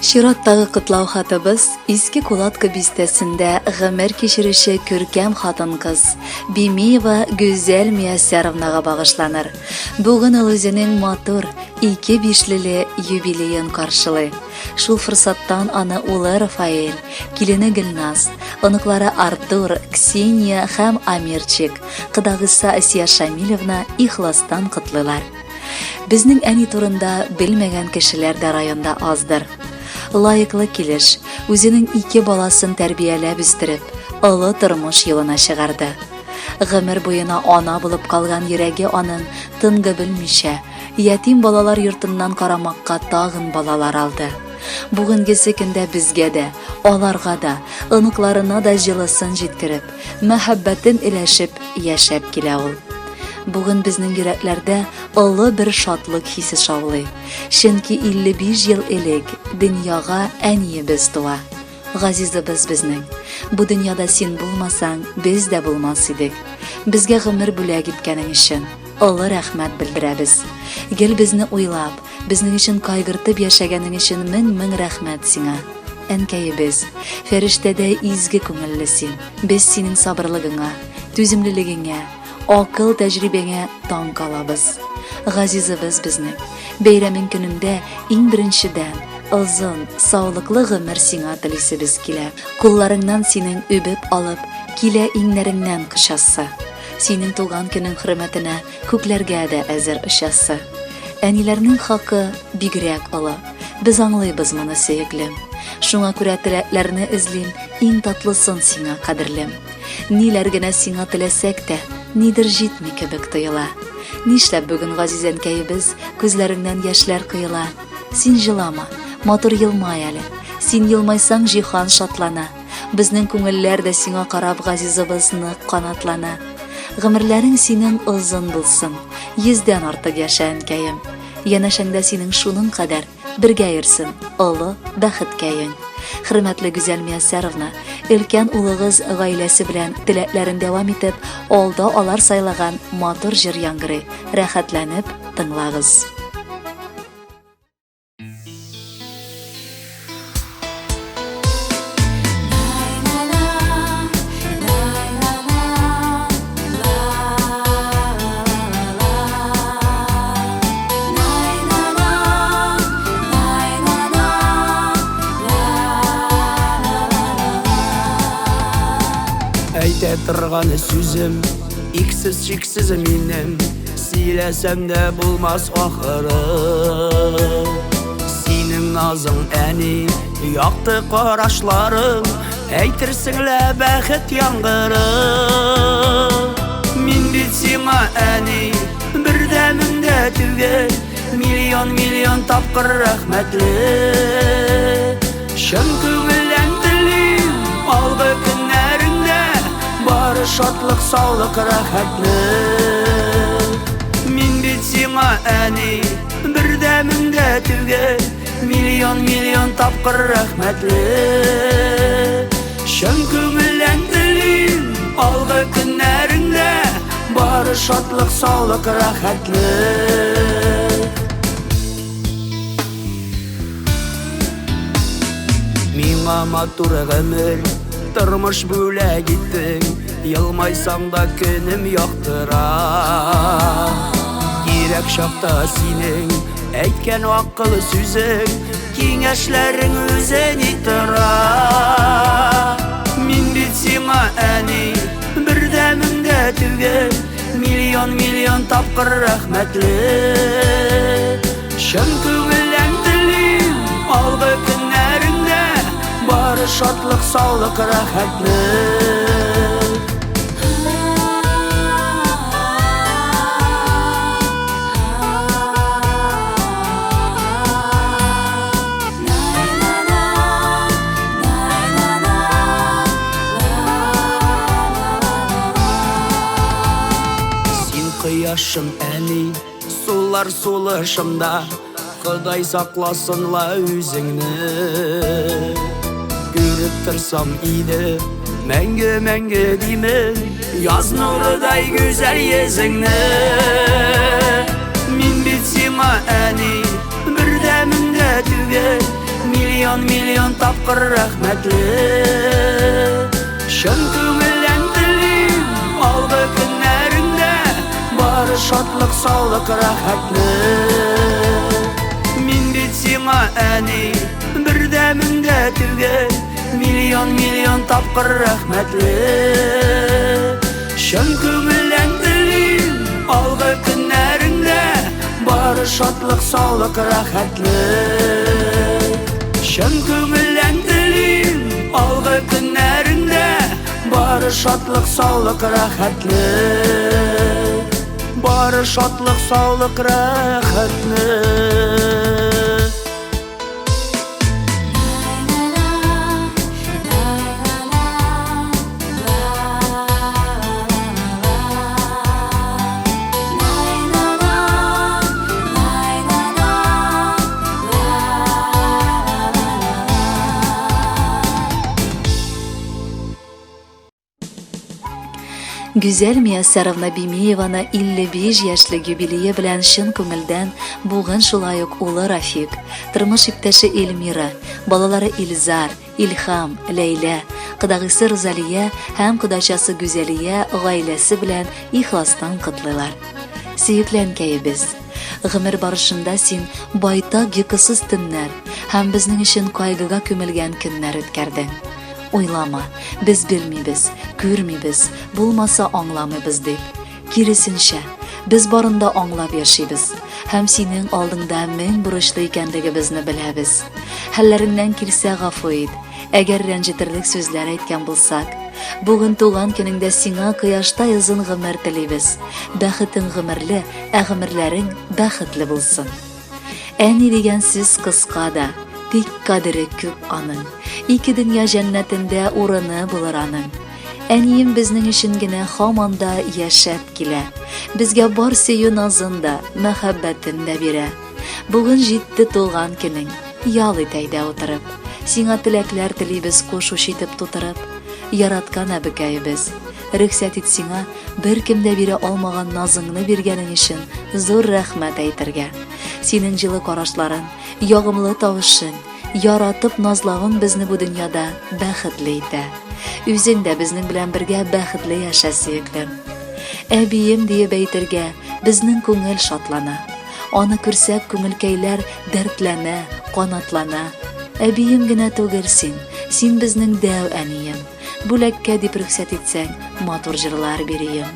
Шираттагы кытлау хатыбыз Иске Кулатка бистесінде гомер кечириши көркәм хатын-кыз Бимиева Гүзәл Мияссәровнага багышланыр. Бүген ул үзенең матур 2 бишлеле юбилеен каршылый. Шул фырсаттан аны улы Рафаэль, килене Гөлназ, оныклары Артур, Ксения һәм Амирчик, кыдагысы Асия Шамилевна ихластан кытлыйлар. Безнең әни турында белмәгән кешеләр дә районда аздыр. Лайыклы килеш, үзенең 2 баласын тәрбияләп үстереп, олы тормыш юлына чыгарды. Гомер буена ана булып калган йөрәге аның тынгы белмичә, ятим балалар йортыннан карамакка тагын балалар алды. Бүгенгесе көндә безгә дә, аларга да, оныкларына да җылысын җиткереп, мәхәббәтен иләшеп яшәп килә ул. Бүген безнең йөрәкләрдә олы бер шатлык хисе шаулый. Чөнки 55 ел элек дөньяга әниебез туа. Газизыбыз безнең. Бу дөньяда син булмасаң, без дә булмас идек. Безгә гомер бүләк иткәнең өчен олы рәхмәт белдерәбез. Гел безне уйлап, безнең өчен кайгыртып яшәгәнең өчен мең рәхмәт сиңа. Әнкәебез, фәрештәдәй изге күңелле син. Без синең сабырлыгыңа, түземлелегеңә, акыл тәҗрибәңә таң калабыз. Газизыбыз безнең. Бәйрәмең көнендә иң беренчедән озын, саулыклы гомер сиңа телисебез килә. Кулларыңнан синең үбеп алып, килә иңнәреңнән кышасы. Синең туган көнең хөрмәтенә күкләргә дә әзер очасы. Әниләрнең хакы бигрәк олы. Без аңлыйбыз моны сөеклем. Шуңа күрә теләкләрне эзлим, иң татлысын сиңа кадерлем. Ниләр генә сиңа теләсәк тә, нидер җитми кебек тоела. Нишләп бүген газизәнкәебез күзләреннән яшьләр кыела? Син җылама, матур елмай әле. Син елмайсаң җиһан шатлана. Безнең күңелләр дә сиңа карап газизыбызны канатлана. Гомерләрең синең озын булсын, 100дән артык яшә әнкәем. Янәшәңдә синең шуның кадәр бергә йөрсен, олы бәхеткәең. Хөрмәтле Гүзәл Мияссәровна, өлкән улыгыз гаиләсе белән теләкләрен дәвам итеп, алда алар сайлаган матур җыр яңгырый. Рәхәтләнеп тыңлагыз. Әйтә торган сүзем, иксез чиксез минем, сөйләсәм дә булмас ахыры. Синең назың әни, якты карашларың, әйтерсең лә бәхет яңгыры. Мин бит сиңа әни, бердәмем дә түгел, миллион тапкыр рәхмәтле. Чын күңелдән телим, алгы көннәреңдә бары шатлык, саулык, рәхәтле. Мин бит сиңа әни, бердәмем дә түгел, миллион тапкыр рәхмәтле. Чын күңелдән телим, алгы көннәреңдә бары шатлык, саулык, рәхәтле. Миңа матур гомер, тормыш бүләк иттең, елмайсаң да көнем яктыра. Кирәк чакта синең әйткән акыллы сүзең, киңәшләрең үзен тора. Мин бит сиңа әни, бердәмем дә түгел, миллион тапкыр рәхмәтле. Чын күңелдән телим, алгы көннәреңдә бары шатлык, саулык, рәхәтле. Син кояшым әни, сулар сулышымда, Ходай сакласынла үзеңне. Күреп торсам иде, мәңге димен, яз нурыдай гүзәл йөзеңне. Мин бит сиңа әни, бердәмем дә түгел, миллион тапкыр рәхмәтле. Шын күңелдән телим, алгы көннәреңдә бары шатлык, саулык, рәхәтле. Мин бит сиңа әни, бердәмендә түгел, миллион тапкыр рәхмәтле. Шын күңелдән телим, алгы көннәреңдә бары шатлык, саулык, рәхәтле. Шын күңелдән телим, алгы көннәреңдә бары шатлык, саулык, рәхәтле. Бары шатлык, саулык, рәхәтле. Güzel Мияссаровна Бимиеваны 55 яшьлек юбилее белән шын күңелдән бүген шулай ук улы Рафик, тормыш иптәше Эльмира, балалары Илзар, Илхам, Ләйлә, кыдагысы Розалия һәм кыдачасы Гүзәлия гаиләсе белән ихластан котлыйлар. Сөекләнкәебез, гомер барышында син байтак йокысыз төннәр һәм безнең өчен кайгыга күмелгән көннәр үткәрдең. Уйлама, без белмибез, күрмибез, булмаса аңламыйбыз дип. Киресенчә, без барында аңлап яшибез һәм синең алдыңда мең бурычлы икәнлегебезне беләбез. Хәлләреңнән килсә гафу ит, әгәр рәнҗетерлек сүзләр әйткән булсак. Бүген туган көнеңдә сиңа кояштай озын гомер телибез. Бәхетең гомерле, гомерләрең бәхетле булсын. Әни дигән сүз кыска да, тик кадере күп аның. Ике дөнья җәннәтендә урыны булыр аның. Әнием безнең өчен генә һаманда яшәп килә. Безгә бар сөю назын да, мәхәббәтен дә бирә. Бүген җитте туган көнең, ял ит әйдә утырып. Сиңа теләкләр телибез кушуш итеп тутырып. Яраткан әбекәебез, рөхсәт ит сиңа беркем дә бирә алмаган назыңны биргәнең өчен зур рәхмәт әйтергә. Синең җылы карашларың, ягымлы тавышың, яратып назлагың безне бу дөньяда бәхетле итә. Үзең дә безнең белән бергә бәхетле яшә, сөеклем. Әбием диеп әйтергә безнең күңел шатлана. Аны күрсәк күңелкәйләр дәртләнә, канатлана. Әбием генә түгел син безнең дәү әнием. Бүләккә дип рөхсәт итсәң, матур җырлар бирәм.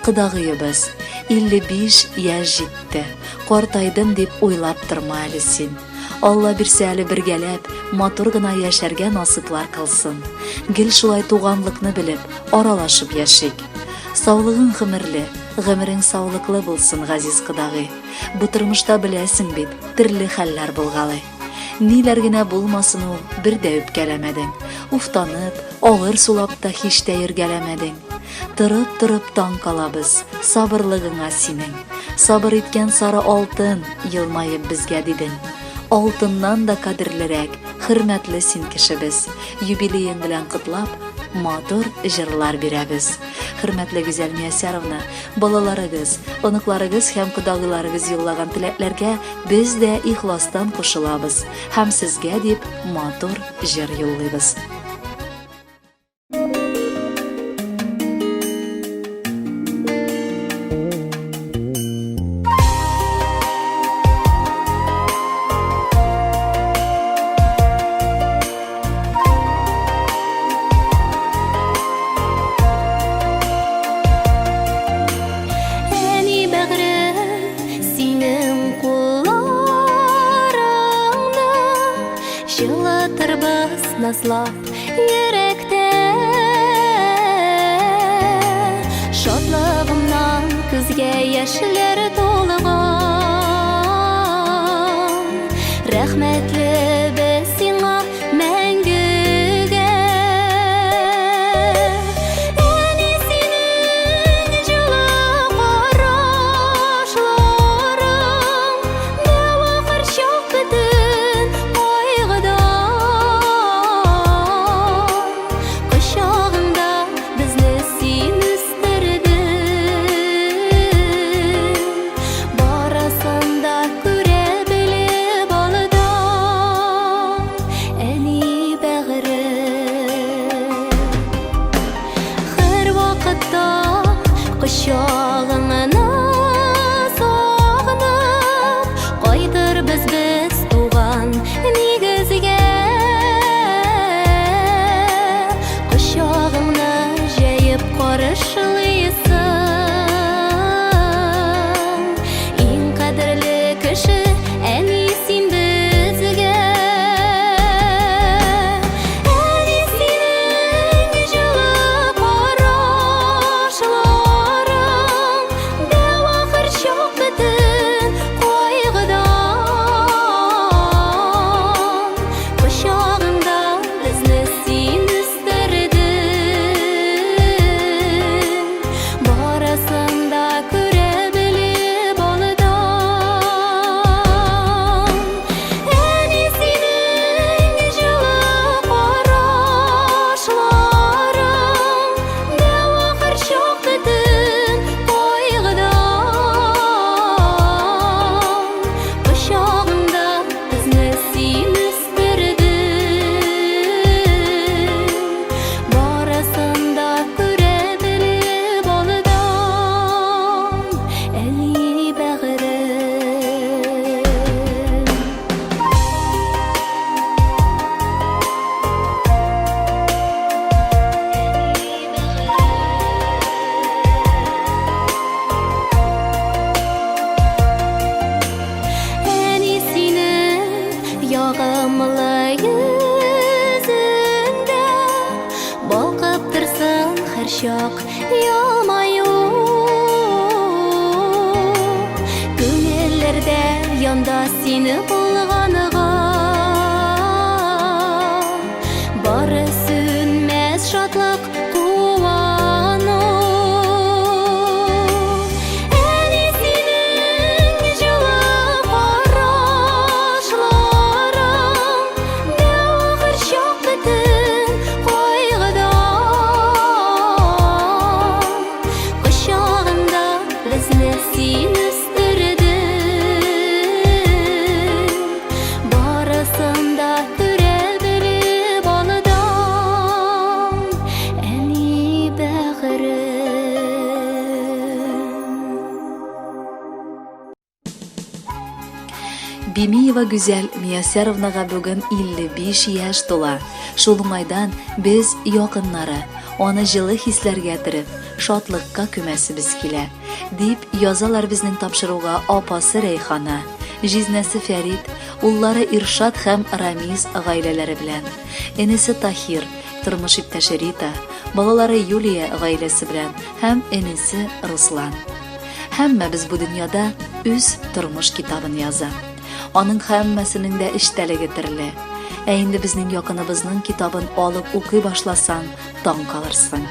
Кыдагыебыз 55 яшь җитте. Картайдым дип уйлап торма әле син. Алла бирсә әле бергәләп, матур гына яшәргә насыйплар кылсын. Гел шулай туганлыкны белеп, аралашып яшик. Саулыгың гомерле, гомерең саулыклы булсын, газиз кыдагый. Бу тормышта беләсең бит, төрле хәлләр булгалый. Ниләр генә булмасын ул, бер дә үпкәләмәдең. Уфтанып, авыр сулап та һич тә ергәләмәдең. Тұрып таң калабыз, сабырлыгыңа синең. Сабыр иткән сары алтын, елмайып безгә дидең. Алтыннан да кадерлерәк, хөрмәтле син кешебез. Юбилеең белән котлап, матур җырлар бирәбез. Хөрмәтле Гүзәл Мияссаровна, балаларыгыз, оныкларыгыз һәм кодагыларыгыз юллаган теләкләргә без дә ихластан кушылабыз һәм сезгә дип матур җыр юллыйбыз. Назлап йөрәктә шатлыгымнан күзгә яшьләр тулган. Рәхмәтле без сиңа мәңгегә. Әни синең җылы карашларың, дәвахыр чак бөтен кайгыдан. Кочагыңда безне син үстердең. Кочағыңына соғынып, қайтырбыз біз туған негізге. Құшағыңны жайып қарышылайсың, ең қадірлі кіші әне сен бізге. Әне сенің жылы қарашыларың, дәу ақыр жоқ бітін қойғыдан. Құшағыңда бізді сен өстірдің, барысын да көре біліп алдан. Әне сенің жылы қарашыларың, дәу ақыр жоқ бітін қойғыдан. Құшағыңда бізді сен өстірдің, барысын да көре біліп алдан. Әне бәғірім. Әне сенің яғымлы yüzіңде балқып тұрсын һәр шақ елмаю. Көңіллерде янда сені болғаныға, бары сөнмәс шатлық қуану. Әне сенің жылы қарашыларың, дәу ақыр жоқ бітін қойғыдан. Құшағыңда бізді сен өстірдің, барысын да көре біліп алдан. Әне бәғірім. Бимиева Гүзәл Миясәровнаға бүгін 55 яш тола. Шул уңайдан біз якыннары, оны жылы хисләргә төреп, шатлыкка күмәсебез килә, дип язалар безнең тапшыруга апасы Рәйхана, җизнәсе Фәрид, уллары Иршат һәм Рамиз гаиләләре белән, энесе Тахир, тормыш иптәше Рита, балалары Юлия гаиләсе белән һәм энесе Руслан. Һәммәбез бу дөньяда үз тормыш китабын яза. Аның һәммәсенең дә эштәлеге төрле. Ә инде безнең якыныбызның китабын алып укый башласаң, таң калырсың.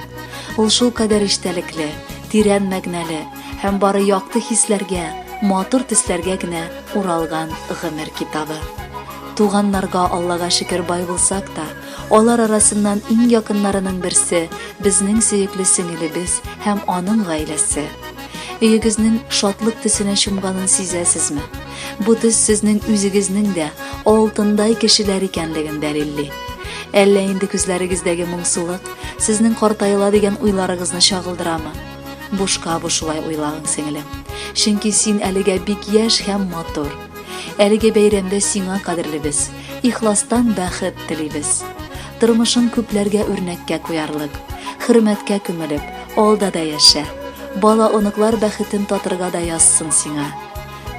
Ул шул кадәр эштәлекле, тирән мәгънәле һәм бары якты хисләргә, матур төсләргә генә уралган гомер китабы. Туганнарга Аллага шөкер бай булсак та, алар арасыннан иң якыннарының берсе безнең сөекле сеңелебез һәм аның гаиләсе. Өегезнең шатлык төсенә чумганын сизәсезме? Бу төс сезнең үзегезнең дә алтындай кешеләр икәнлеген дәлилли. Әллә инде күзләрегездәге моңсулык сезнең картайыла дигән уйларыгызны чагылдырамы? Бушка бу шулай уйлагың сеңелем. Чөнки син әлегә бик яшь һәм матур. Әлеге бәйрәмдә сиңа кадерлебез, ихластан бәхет телибез. Тормышың күпләргә үрнәккә куярлык, хөрмәткә күмелеп, алда да яшә. Бала оныклар бәхетен татырга да язсын сиңа.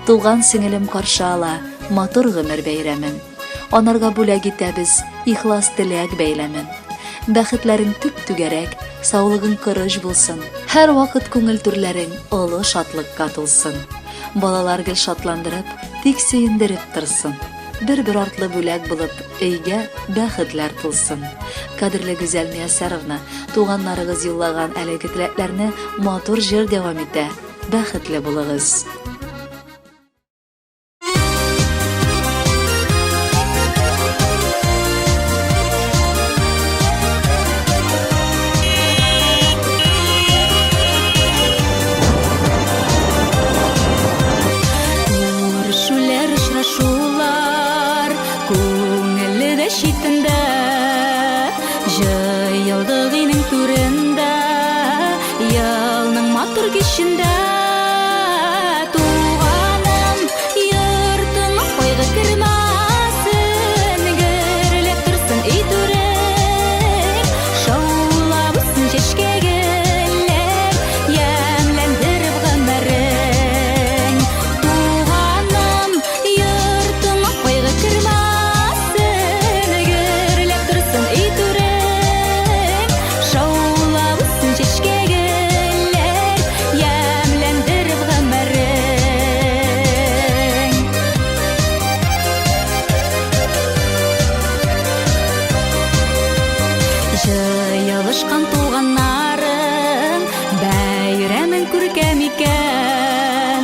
Туган сеңелем каршы ала матур гомер бәйрәмен. Анарга бүләк итәбез ихлас теләк бәйләмен. Бәхетләрең төп түгәрәк, саулыгың кырыш булсын. Һәр вакыт күңел түрләрең олы шатлыкка тулсын. Балалар гел шатландырып, тик сөендереп торсын. Бер-бер артлы бүләк булып, өйгә бәхетләр тулсын. Кадерле Гүзәл Миясәровна, туганнарыгыз юллаган әлеге теләкләрне матур җыр дәвам итә. Бәхетле булыгыз. Жайылдық инең түрендә, ялның матур кишинде туганым йортыңа койгы кирмасын гөрлеп турсын үй түрең шаулабысын чечкегелер ямлендирип гомерең туганым йортыңа койгы кирмасын гөрлеп турсын үй түрең шаулабысын чечкегелер ямлендирип гомерең жыйылышкан туганнарың бәйрәмең күркәм икән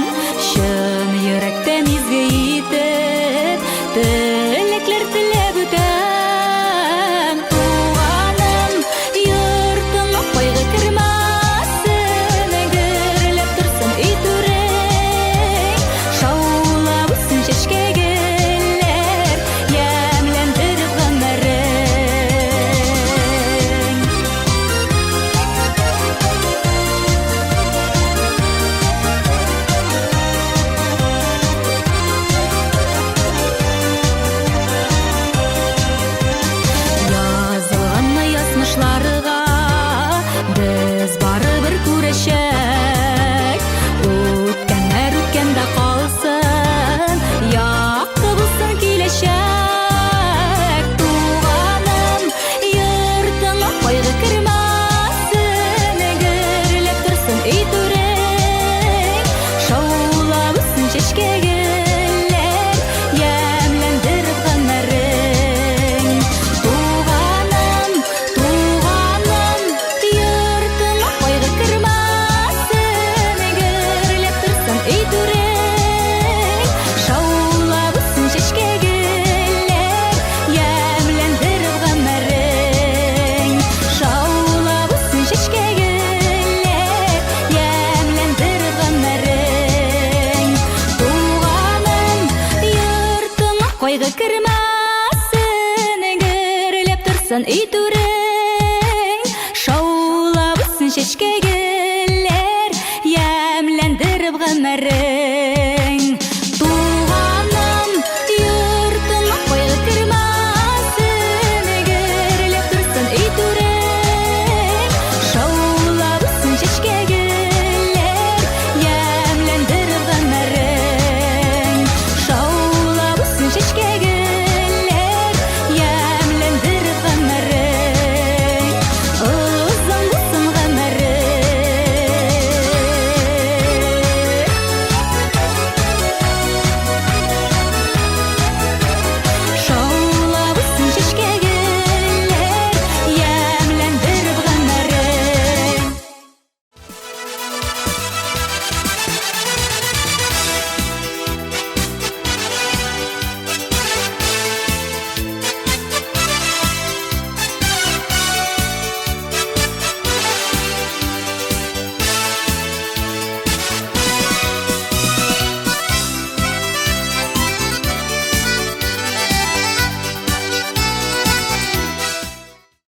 чын йөрәктән изге итеп телекләр теләп үтәм туганым йортыңа койгы кирмасын гөрләп турсын үй түрең шаулабысын чәчкәгеләр ямләндереп гомерең Язылганмы язмышларга без барыбер күрешәк үткәннәр үткәндә калсын якты булсын киләчәк туганым йортыңа койгы кирмасын гөрләп турсын үй түрең шаулабысын чәчкәгеләр ямләндереп гомерең туганым йортыңа койгы кирмасын гөрләп турсын үй түрең шаулабысын чәчкәгеләр ямләндереп гомерең шаулабысын чәчкәгеләр ямләндереп гомерең туганым йортыңа койгы кирмасын гөрләп турсын үй түрең шаулабысын чәчкәгеләр